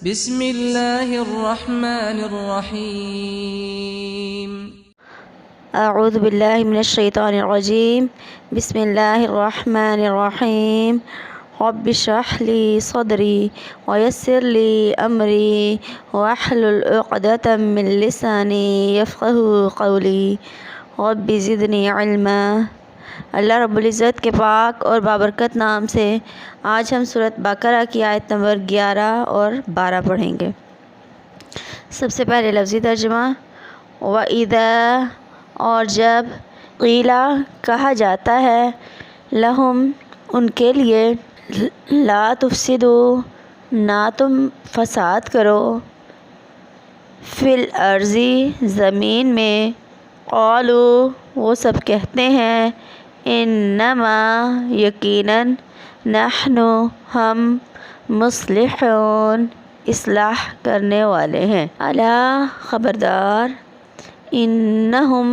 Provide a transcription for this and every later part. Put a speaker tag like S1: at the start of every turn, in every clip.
S1: بسم اللہ الرحمن الرحیم
S2: اعوذ باللہ من الشیطان الرجیم بسم اللہ الرحمن الرحیم رب اشرح لی صدری ویسر لی امری واحلل عقدۃ من لسانی یفقہوا قولی رب زدنی علما۔ اللہ رب العزت کے پاک اور بابرکت نام سے آج ہم سورۃ بقرہ کی آیت نمبر 11 اور 12 پڑھیں گے۔ سب سے پہلے لفظی ترجمہ۔ وَإِذَا، اور جب، قیلا، کہا جاتا ہے، لہم، ان کے لیے، لا تفسدوا، نہ تم فساد کرو، فی الارض، زمین میں، قالوا، وہ سب کہتے ہیں، انما، یقیناً، نحن، ہم، مصلحون، اصلاح کرنے والے ہیں، الا، خبردار، انہم،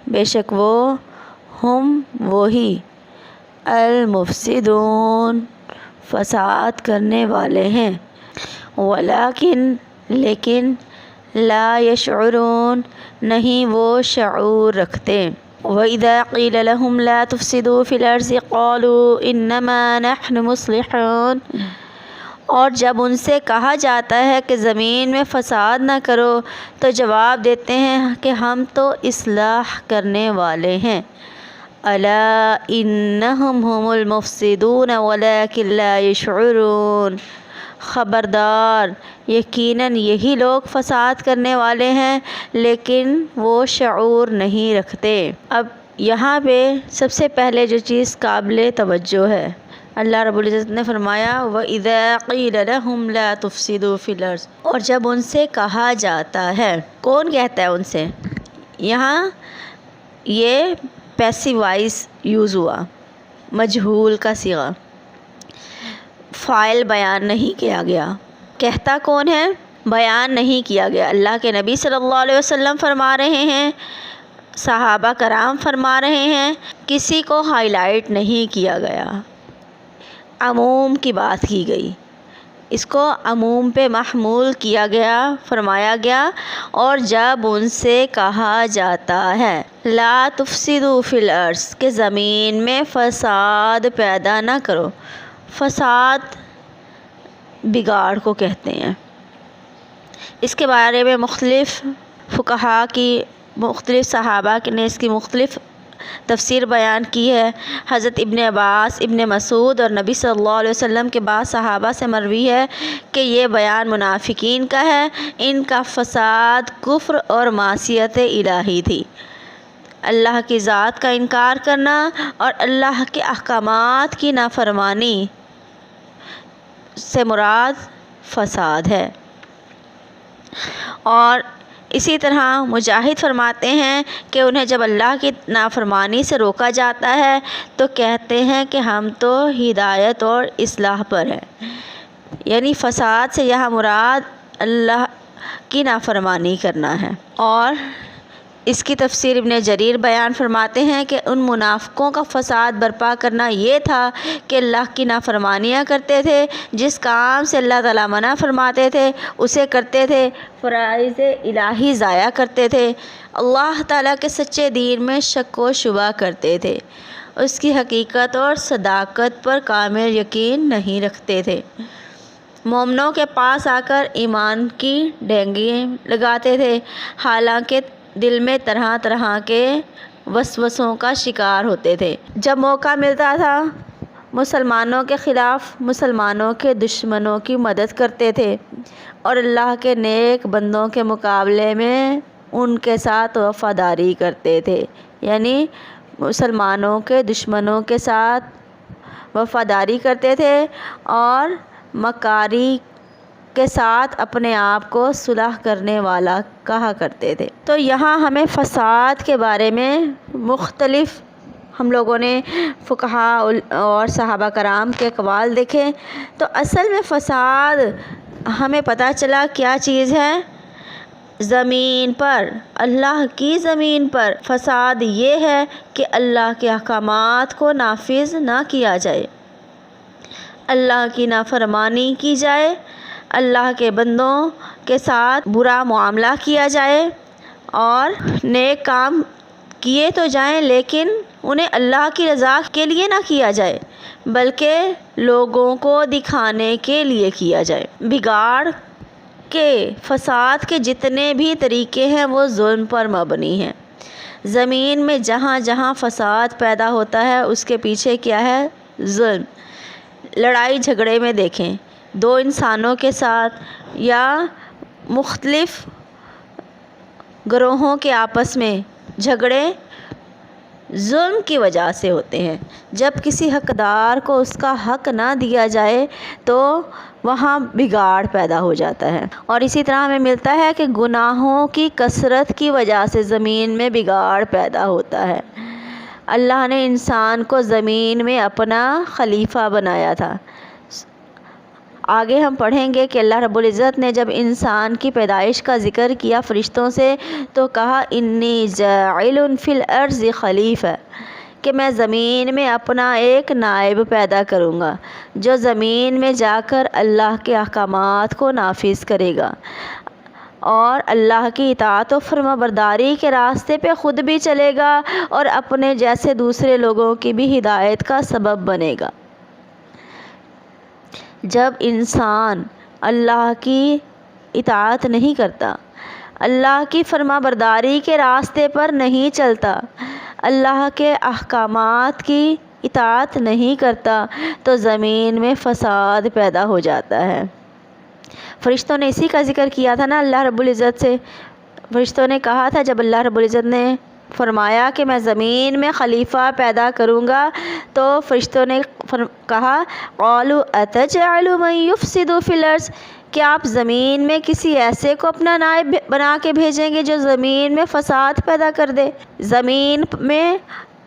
S2: بے شک وہ، ہم، وہی، المفسدون، فساد کرنے والے ہیں، ولیکن، لیکن، لا یشعرون، نہیں وہ شعور رکھتے۔ وَإِذَا قِيلَ لَهُمْ لَا تُفْسِدُوا فِي الْأَرْضِ قَالُوا إِنَّمَا نَحْنُ مُصْلِحُونَ، اور جب ان سے کہا جاتا ہے کہ زمین میں فساد نہ کرو تو جواب دیتے ہیں کہ ہم تو اصلاح کرنے والے ہیں۔ الا انہم هم المفسدون ولکن لا یشعرون، خبردار، یقیناً یہی لوگ فساد کرنے والے ہیں لیکن وہ شعور نہیں رکھتے۔ اب یہاں پہ سب سے پہلے جو چیز قابل توجہ ہے، اللہ رب العزت نے فرمایا وَإِذَا قِيلَ لَهُمْ لَا تُفْسِدُوا فِي الْأَرْضِ، اور جب ان سے کہا جاتا ہے، کون کہتا ہے ان سے؟ یہاں یہ پیسیو وائس یوز ہوا، مجہول کا صیغہ، فاعل بیان نہیں کیا گیا۔ کہتا کون ہے؟ بیان نہیں کیا گیا۔ اللہ کے نبی صلی اللہ علیہ وسلم فرما رہے ہیں، صحابہ کرام فرما رہے ہیں، کسی کو ہائی لائٹ نہیں کیا گیا، عموم کی بات کی گئی، اس کو عموم پہ محمول کیا گیا، فرمایا گیا۔ اور جب ان سے کہا جاتا ہے لا تفسدوا فی الارض، کہ زمین میں فساد پیدا نہ کرو، فساد بگاڑ کو کہتے ہیں۔ اس کے بارے میں مختلف فقہا کی، مختلف صحابہ نے اس کی مختلف تفسیر بیان کی ہے۔ حضرت ابن عباس، ابن مسعود اور نبی صلی اللہ علیہ وسلم کے بعد صحابہ سے مروی ہے کہ یہ بیان منافقین کا ہے، ان کا فساد کفر اور معصیت الہی تھی، اللہ کی ذات کا انکار کرنا اور اللہ کے احکامات کی نافرمانی سے مراد فساد ہے۔ اور اسی طرح مجاہد فرماتے ہیں کہ انہیں جب اللہ کی نافرمانی سے روکا جاتا ہے تو کہتے ہیں کہ ہم تو ہدایت اور اصلاح پر ہیں، یعنی فساد سے یہاں مراد اللہ کی نافرمانی کرنا ہے۔ اور اس کی تفسیر ابن جریر بیان فرماتے ہیں کہ ان منافقوں کا فساد برپا کرنا یہ تھا کہ اللہ کی نافرمانیاں کرتے تھے، جس کام سے اللہ تعالیٰ منع فرماتے تھے اسے کرتے تھے، فرائض الہی ضائع کرتے تھے، اللہ تعالیٰ کے سچے دین میں شک و شبہ کرتے تھے، اس کی حقیقت اور صداقت پر کامل یقین نہیں رکھتے تھے، مومنوں کے پاس آ کر ایمان کی ڈینگیں لگاتے تھے، حالانکہ دل میں طرح طرح کے وسوسوں کا شکار ہوتے تھے۔ جب موقع ملتا تھا مسلمانوں کے خلاف مسلمانوں کے دشمنوں کی مدد کرتے تھے اور اللہ کے نیک بندوں کے مقابلے میں ان کے ساتھ وفاداری کرتے تھے، یعنی مسلمانوں کے دشمنوں کے ساتھ وفاداری کرتے تھے اور مکاری کے ساتھ اپنے آپ کو صلح کرنے والا کہا کرتے تھے۔ تو یہاں ہمیں فساد کے بارے میں مختلف ہم لوگوں نے فقہا اور صحابہ کرام کے اقوال دیکھے، تو اصل میں فساد ہمیں پتہ چلا کیا چیز ہے؟ زمین پر، اللہ کی زمین پر فساد یہ ہے کہ اللہ کے احکامات کو نافذ نہ کیا جائے، اللہ کی نافرمانی کی جائے، اللہ کے بندوں کے ساتھ برا معاملہ کیا جائے اور نیک کام کیے تو جائیں لیکن انہیں اللہ کی رضا کے لیے نہ کیا جائے بلکہ لوگوں کو دکھانے کے لیے کیا جائے۔ بگاڑ کے فساد کے جتنے بھی طریقے ہیں وہ ظلم پر مبنی ہیں۔ زمین میں جہاں جہاں فساد پیدا ہوتا ہے اس کے پیچھے کیا ہے؟ ظلم۔ لڑائی جھگڑے میں دیکھیں، دو انسانوں کے ساتھ یا مختلف گروہوں کے آپس میں جھگڑے ظلم کی وجہ سے ہوتے ہیں۔ جب کسی حقدار کو اس کا حق نہ دیا جائے تو وہاں بگاڑ پیدا ہو جاتا ہے، اور اسی طرح ہمیں ملتا ہے کہ گناہوں کی کثرت کی وجہ سے زمین میں بگاڑ پیدا ہوتا ہے۔ اللہ نے انسان کو زمین میں اپنا خلیفہ بنایا تھا۔ آگے ہم پڑھیں گے کہ اللہ رب العزت نے جب انسان کی پیدائش کا ذکر کیا فرشتوں سے تو کہا انی جاعل فی الارض خلیفہ، کہ میں زمین میں اپنا ایک نائب پیدا کروں گا جو زمین میں جا کر اللہ کے احکامات کو نافذ کرے گا اور اللہ کی اطاعت و فرما برداری کے راستے پہ خود بھی چلے گا اور اپنے جیسے دوسرے لوگوں کی بھی ہدایت کا سبب بنے گا۔ جب انسان اللہ کی اطاعت نہیں کرتا، اللہ کی فرما برداری کے راستے پر نہیں چلتا، اللہ کے احکامات کی اطاعت نہیں کرتا تو زمین میں فساد پیدا ہو جاتا ہے۔ فرشتوں نے اسی کا ذکر کیا تھا نا اللہ رب العزت سے۔ فرشتوں نے کہا تھا جب اللہ رب العزت نے فرمایا کہ میں زمین میں خلیفہ پیدا کروں گا تو فرشتوں نے کہا قالوا اتجعل من یفسد فی الارض، کیا آپ زمین میں کسی ایسے کو اپنا نائب بنا کے بھیجیں گے جو زمین میں فساد پیدا کر دے، زمین میں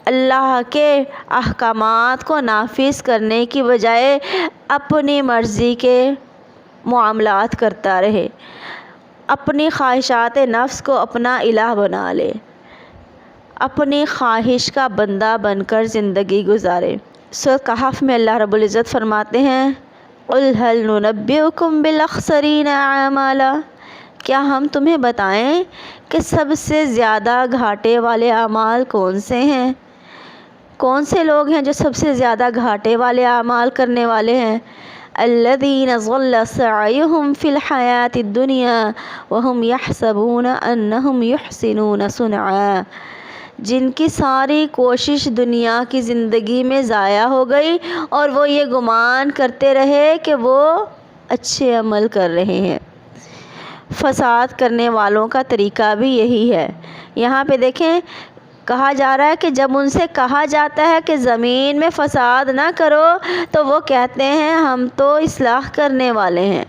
S2: اللہ کے احکامات کو نافذ کرنے کی بجائے اپنی مرضی کے معاملات کرتا رہے، اپنی خواہشات نفس کو اپنا الہ بنا لے، اپنی خواہش کا بندہ بن کر زندگی گزارے۔ سورۃ کہف میں اللہ رب العزت فرماتے ہیں قُلْ هَلْ نُنَبِّئُكُمْ بِالْأَخْسَرِينَ أَعْمَالًا، کیا ہم تمہیں بتائیں کہ سب سے زیادہ گھاٹے والے اعمال کون سے ہیں؟ کون سے لوگ ہیں جو سب سے زیادہ گھاٹے والے اعمال کرنے والے ہیں؟ الَّذِينَ ضَلَّ سَعْيُهُمْ فِي الْحَيَاةِ الدُّنْيَا وَهُمْ يَحْسَبُونَ أَنَّهُمْ يُحْسِنُونَ صُنْعًا، جن کی ساری کوشش دنیا کی زندگی میں ضائع ہو گئی اور وہ یہ گمان کرتے رہے کہ وہ اچھے عمل کر رہے ہیں۔ فساد کرنے والوں کا طریقہ بھی یہی ہے۔ یہاں پہ دیکھیں کہا جا رہا ہے کہ جب ان سے کہا جاتا ہے کہ زمین میں فساد نہ کرو تو وہ کہتے ہیں ہم تو اصلاح کرنے والے ہیں،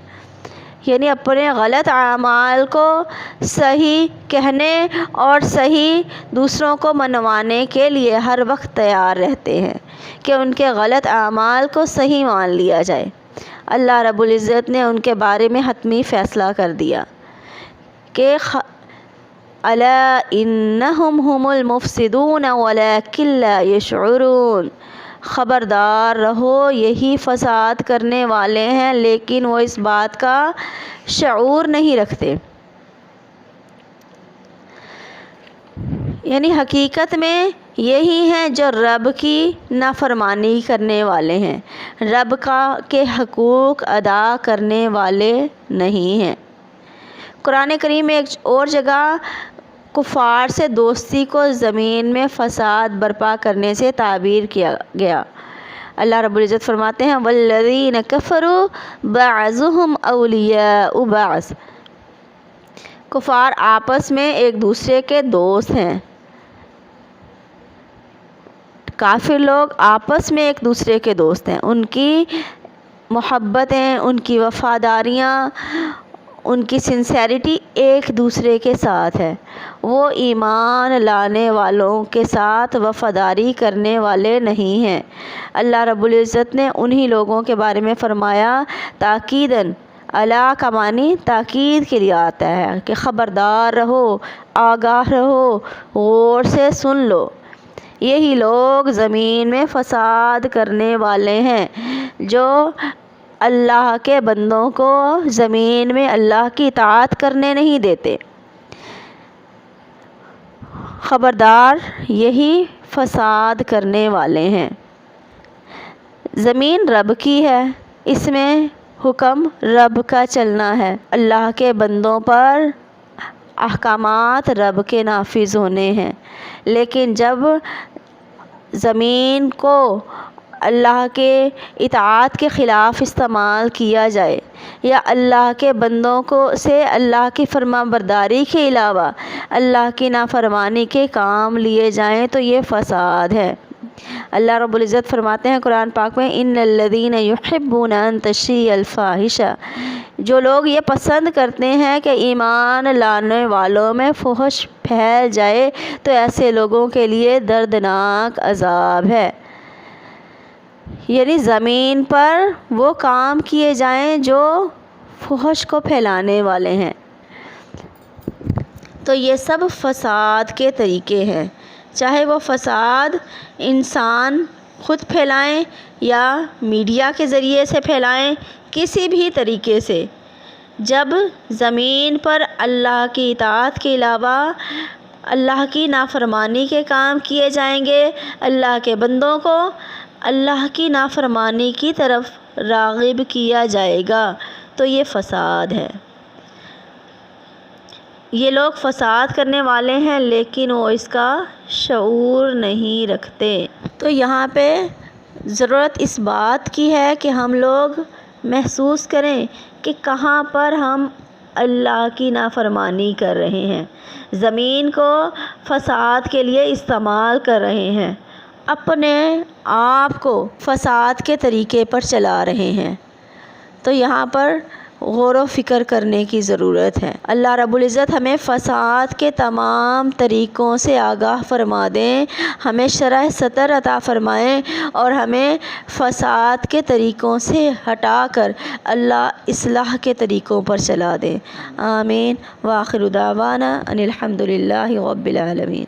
S2: یعنی اپنے غلط اعمال کو صحیح کہنے اور صحیح دوسروں کو منوانے کے لیے ہر وقت تیار رہتے ہیں کہ ان کے غلط اعمال کو صحیح مان لیا جائے۔ اللہ رب العزت نے ان کے بارے میں حتمی فیصلہ کر دیا کہ الا انہم هم المفسدون ولکن لا یشعرون، خبردار رہو یہی فساد کرنے والے ہیں لیکن وہ اس بات کا شعور نہیں رکھتے، یعنی حقیقت میں یہی ہیں جو رب کی نافرمانی کرنے والے ہیں، رب کے حقوق ادا کرنے والے نہیں ہیں۔ قرآن کریم میں ایک اور جگہ کفار سے دوستی کو زمین میں فساد برپا کرنے سے تعبیر کیا گیا۔ اللہ رب العزت فرماتے ہیں والذین کفروا بعضهم اولیاء بعض، کفار آپس میں ایک دوسرے کے دوست ہیں، کافر لوگ آپس میں ایک دوسرے کے دوست ہیں، ان کی محبتیں، ان کی وفاداریاں، ان کی سنسیریٹی ایک دوسرے کے ساتھ ہے، وہ ایمان لانے والوں کے ساتھ وفاداری کرنے والے نہیں ہیں۔ اللہ رب العزت نے انہی لوگوں کے بارے میں فرمایا تاکیداً، الا کا معنی تاکید کے لیے آتا ہے کہ خبردار رہو، آگاہ رہو، غور سے سن لو، یہی لوگ زمین میں فساد کرنے والے ہیں جو اللہ کے بندوں کو زمین میں اللہ کی اطاعت کرنے نہیں دیتے۔ خبردار، یہی فساد کرنے والے ہیں۔ زمین رب کی ہے، اس میں حکم رب کا چلنا ہے۔ اللہ کے بندوں پر احکامات رب کے نافذ ہونے ہیں، لیکن جب زمین کو اللہ کے اطاعت کے خلاف استعمال کیا جائے یا اللہ کے بندوں سے اللہ کی فرما برداری کے علاوہ اللہ کی نافرمانی کے کام لیے جائیں تو یہ فساد ہے۔ اللہ رب العزت فرماتے ہیں قرآن پاک میں، ان الذین یحبون ان تشیع الفاحشہ، جو لوگ یہ پسند کرتے ہیں کہ ایمان لانے والوں میں فحش پھیل جائے تو ایسے لوگوں کے لیے دردناک عذاب ہے۔ یعنی زمین پر وہ کام کیے جائیں جو فحش کو پھیلانے والے ہیں۔ تو یہ سب فساد کے طریقے ہیں، چاہے وہ فساد انسان خود پھیلائیں یا میڈیا کے ذریعے سے پھیلائیں، کسی بھی طریقے سے۔ جب زمین پر اللہ کی اطاعت کے علاوہ اللہ کی نافرمانی کے کام کیے جائیں گے، اللہ کے بندوں کو اللہ کی نافرمانی کی طرف راغب کیا جائے گا تو یہ فساد ہے۔ یہ لوگ فساد کرنے والے ہیں لیکن وہ اس کا شعور نہیں رکھتے۔ تو یہاں پہ ضرورت اس بات کی ہے کہ ہم لوگ محسوس کریں کہ کہاں پر ہم اللہ کی نافرمانی کر رہے ہیں، زمین کو فساد کے لیے استعمال کر رہے ہیں، اپنے آپ کو فساد کے طریقے پر چلا رہے ہیں۔ تو یہاں پر غور و فکر کرنے کی ضرورت ہے۔ اللہ رب العزت ہمیں فساد کے تمام طریقوں سے آگاہ فرما دیں، ہمیں شرح صدر عطا فرمائیں اور ہمیں فساد کے طریقوں سے ہٹا کر اللہ اصلاح کے طریقوں پر چلا دیں۔ آمین۔ وآخر دعوانا ان الحمد للہ رب العالمین۔